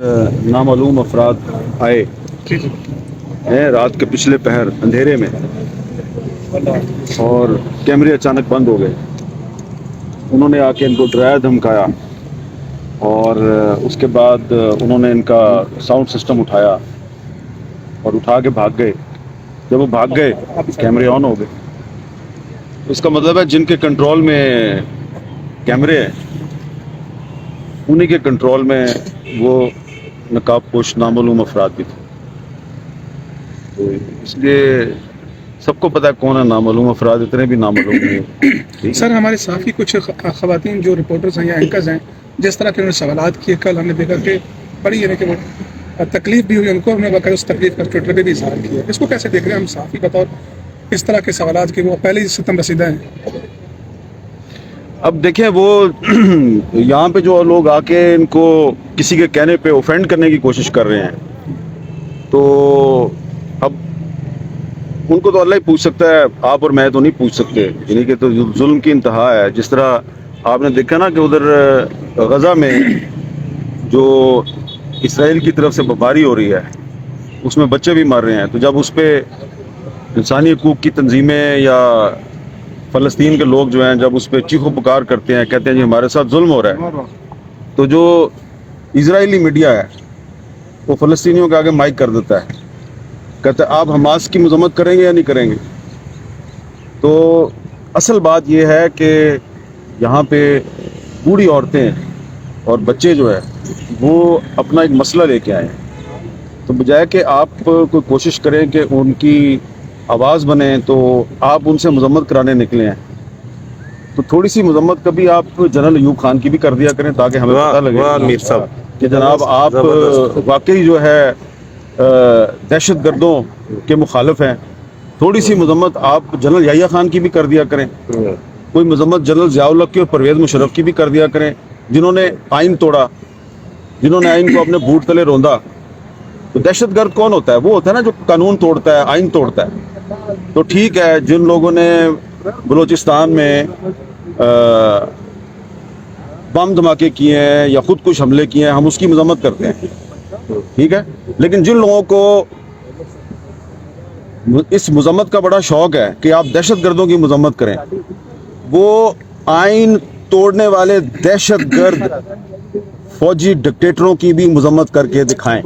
नामालूम अफराद आए हैं रात के पिछले पहर अंधेरे में और कैमरे अचानक बंद हो गए। उन्होंने आके इनको डराया धमकाया और उसके बाद उन्होंने इनका साउंड सिस्टम उठाया और उठा के भाग गए। जब वो भाग गए कैमरे ऑन हो गए। इसका मतलब है जिनके कंट्रोल में कैमरे हैं उन्हीं के कंट्रोल में वो नकाबपोश नामालूम अफराद भी थे। तो इसलिए सबको पता है कौन है नामालूम अफराद, इतने भी नामालूम नहीं। सर हमारे साथ ही कुछ ख़वातीन जो रिपोर्टर्स हैं या एंकर्स हैं, जिस तरह के उन्होंने सवालात किए, कल हमने देखा कि बड़ी यानी कि वो तकलीफ भी हुई उनको, हमने बकर उस तकलीफ का ट्विटर पे भी इजहार किया। इसको कैसे देख रहे हैं हम साफ़ी बतौर इस तरह के सवालात के वो पहले ही सितम रसीदा हैं? अब देखें वो यहाँ पे जो लोग आके इनको किसी के कहने पे ऑफेंड करने की कोशिश कर रहे हैं, तो अब उनको तो अल्लाह ही पूछ सकता है, आप और मैं तो नहीं पूछ सकते। यानी कि तो जुल्म की इंतहा है। जिस तरह आपने देखा ना कि उधर गज़ा में जो इसराइल की तरफ से बमबारी हो रही है उसमें बच्चे भी मर रहे हैं। तो जब उस पर इंसानी हकूक़ की तंजीमें या फ़लस्तीन के लोग जो हैं जब उस पर चीखो पुकार करते हैं, कहते हैं जी हमारे साथ जुल्म हो रहा है, तो जो इजरायली मीडिया है वो फ़लस्तीनियों के आगे माइक कर देता है, कहते हैं आप हमास की मजम्मत करेंगे या नहीं करेंगे। तो असल बात यह है कि यहाँ पे बूढ़ी औरतें और बच्चे जो है वो अपना एक मसला लेके आए हैं। तो बजाय कि आप कोई कोशिश करें कि उनकी आवाज़ बने, तो आप उनसे मजम्मत कराने निकले हैं। तो थोड़ी सी मजम्मत कभी आप जनरल अयूब खान की भी कर दिया करें ताकि हमें पता लगे मीर साहब कि जनाब आप वाकई जो है दहशत गर्दों के मुखालिफ हैं। थोड़ी सी मजम्मत आप जनरल याहिया खान की भी कर दिया करें, कोई मजम्मत जनरल ज़ियाउल हक की और परवेज़ मुशर्रफ की भी कर दिया करें, जिन्होंने आइन तोड़ा, जिन्होंने आइन को अपने बूट तले रौंदा। तो दहशत गर्द कौन होता है? वो होता है ना जो कानून तोड़ता है, आइन तोड़ता है। तो ठीक है, जिन लोगों ने बलूचिस्तान में बम धमाके किए हैं या खुद कुछ हमले किए हैं, हम उसकी मजम्मत करते हैं, ठीक है। लेकिन जिन लोगों को इस मजम्मत का बड़ा शौक है कि आप दहशत गर्दों की मजम्मत करें, वो आइन तोड़ने वाले दहशत गर्द फौजी डिक्टेटरों की भी मजम्मत करके दिखाएं।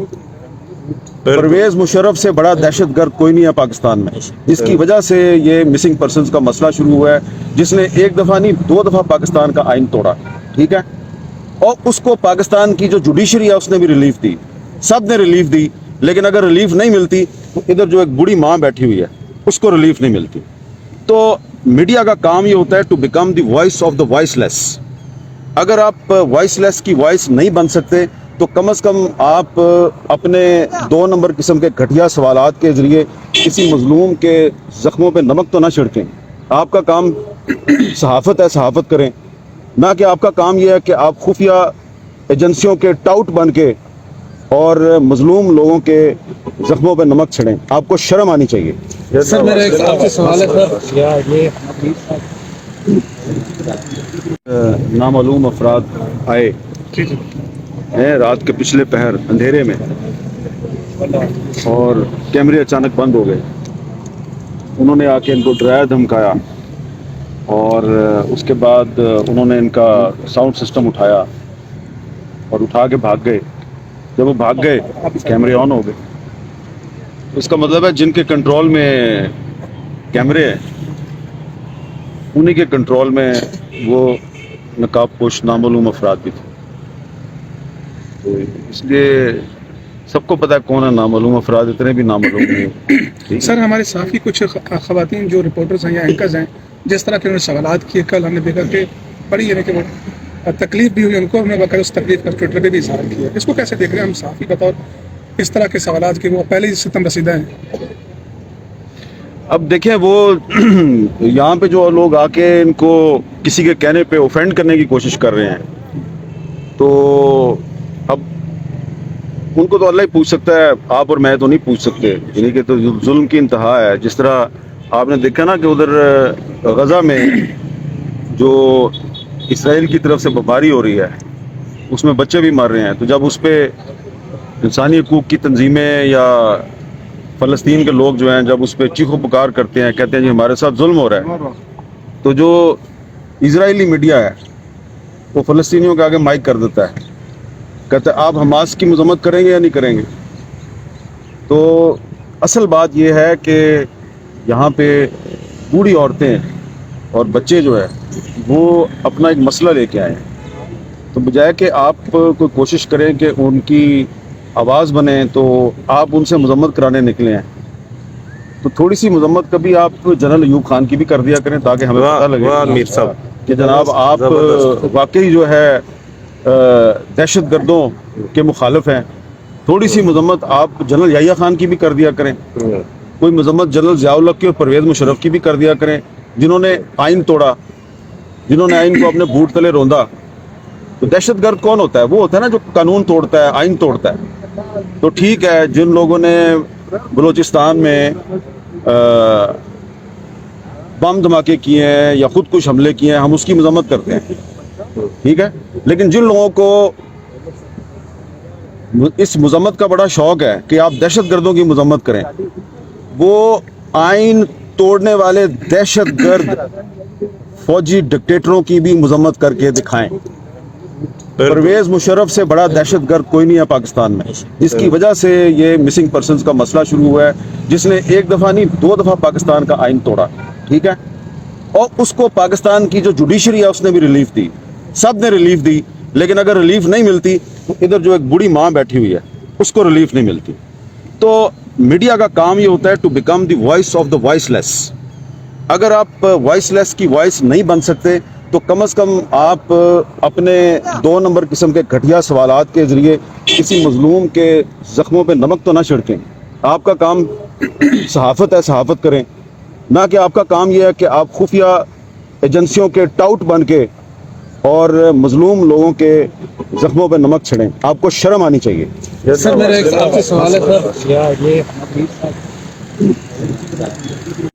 परवेज मुशर्रफ से बड़ा दहशत गर्द कोई नहीं है पाकिस्तान में, जिसकी वजह से ये मिसिंग पर्सनस का मसला शुरू हुआ है, जिसने एक दफ़ा नहीं 2 दफ़ा पाकिस्तान का आइन तोड़ा, ठीक है। और उसको पाकिस्तान की जो जुडिशरी है उसने भी रिलीफ दी, सब ने रिलीफ दी। लेकिन अगर रिलीफ नहीं मिलती तो इधर जो एक बूढ़ी माँ बैठी हुई है उसको रिलीफ नहीं मिलती। तो मीडिया का काम ये होता है to become the voice of the voiceless. अगर आप वॉइसलेस की वॉइस नहीं बन सकते तो कम से कम आप अपने 2 नंबर किस्म के घटिया सवालात के ज़रिए किसी मजलूम के ज़ख्मों पे नमक तो ना छिड़कें। आपका काम सहाफ़त है, सहाफ़त करें, ना कि आपका काम यह है कि आप खुफिया एजेंसियों के टाउट बन के और मजलूम लोगों के ज़ख्मों पे नमक छिड़ें। आपको शर्म आनी चाहिए। सर मेरा एक आपसे सवाल है नामालूम अफराद आए हैं रात के पिछले पहर अंधेरे में और कैमरे अचानक बंद हो गए। उन्होंने आके इनको डराया धमकाया और उसके बाद उन्होंने इनका साउंड सिस्टम उठाया और उठा के भाग गए। जब वो भाग गए कैमरे ऑन हो गए। इसका मतलब है जिनके कंट्रोल में कैमरे हैं उन्हीं के कंट्रोल में वो नकाबपोश नामालूम अफराद भी थे। तो इसलिए सबको पता है कौन है नामालूम अफराद, इतने भी नामालूम नहीं। सर हमारे साथ ही कुछ ख़वातीन जो रिपोर्टर्स हैं या एंकर्स हैं, जिस तरह के उन्होंने सवालात किए, कल हमने देखा कि बड़ी यानी कि वो तकलीफ भी हुई उनको, हमने बकर उस तकलीफ का ट्विटर पे भी इजहार किया। इसको कैसे देख रहे हैं हम साफ़ी बतौर इस तरह के सवालात के वो पहले ही सितम रसीदा हैं? अब देखें वो यहाँ पे जो लोग आके इनको किसी के कहने पे ऑफेंड करने की कोशिश कर रहे हैं, तो अब उनको तो अल्लाह ही पूछ सकता है, आप और मैं तो नहीं पूछ सकते। यानी कि तो जुल्म की इंतहा है। जिस तरह आपने देखा ना कि उधर गज़ा में जो इसराइल की तरफ से बमबारी हो रही है उसमें बच्चे भी मर रहे हैं। तो जब उस पर इंसानी हकूक़ की तंजीमें या फ़लस्तीन के लोग जो हैं जब उस पर चीखो पुकार करते हैं, कहते हैं जी हमारे साथ जुल्म हो रहा है, तो जो इजरायली मीडिया है वो फ़लस्तीनियों के आगे माइक कर देता है, कहता है आप हमास की मजम्मत करेंगे या नहीं करेंगे। तो असल बात यह है कि यहाँ पे बूढ़ी औरतें और बच्चे जो है वो अपना एक मसला लेके आए हैं, तो बजाय कि आप कोई कोशिश करें कि उनकी आवाज़ बने, तो आप उनसे मजम्मत कराने निकले हैं। तो थोड़ी सी मजम्मत कभी आप जनरल अयूब खान की भी कर दिया करें, ताकि हमें पता लगे मीर साहब कि जनाब आप वाकई जो है दहशत गर्दों के मुखालिफ हैं। थोड़ी सी मजम्मत आप जनरल याहिया खान की भी कर दिया करें, कोई मजम्मत जनरल ज़ियाउल हक की और परवेज़ मुशर्रफ की भी कर दिया करें, जिन्होंने आइन तोड़ा, जिन्होंने आइन को अपने बूट तले रौंदा। तो दहशत गर्द कौन होता है? वो होता है ना जो कानून तोड़ता है, आइन तोड़ता है। तो ठीक है, जिन लोगों ने बलूचिस्तान में बम धमाके किए हैं या खुद कुछ हमले किए हैं, हम उसकी मजम्मत करते हैं, ठीक है। लेकिन जिन लोगों को इस मजम्मत का बड़ा शौक है कि आप दहशत गर्दों की मजम्मत करें, वो आइन तोड़ने वाले दहशत गर्द फौजी डिक्टेटरों की भी मजम्मत करके दिखाएं। परवेज मुशर्रफ से बड़ा दहशत गर्द कोई नहीं है पाकिस्तान में, जिसकी वजह से ये मिसिंग पर्सनस का मसला शुरू हुआ है, जिसने एक दफ़ा नहीं 2 दफ़ा पाकिस्तान का आइन तोड़ा, ठीक है। और उसको पाकिस्तान की जो जुडिशरी है उसने भी रिलीफ दी, सब ने रिलीफ दी। लेकिन अगर रिलीफ नहीं मिलती तो इधर जो एक बूढ़ी माँ बैठी हुई है उसको रिलीफ नहीं मिलती। तो मीडिया का काम ये होता है to become the voice of the voiceless. अगर आप वॉइसलेस की वॉइस नहीं बन सकते तो कम से कम आप अपने 2 नंबर किस्म के घटिया सवालात के ज़रिए किसी मजलूम के ज़ख्मों पे नमक तो ना छिड़कें। आपका काम सहाफ़त है, सहाफ़त करें, ना कि आपका काम यह है कि आप खुफिया एजेंसियों के टाउट बन के और मजलूम लोगों के ज़ख्मों पे नमक छिड़ें। आपको शर्म आनी चाहिए। सर मेरा एक आपसे सवाल है सर,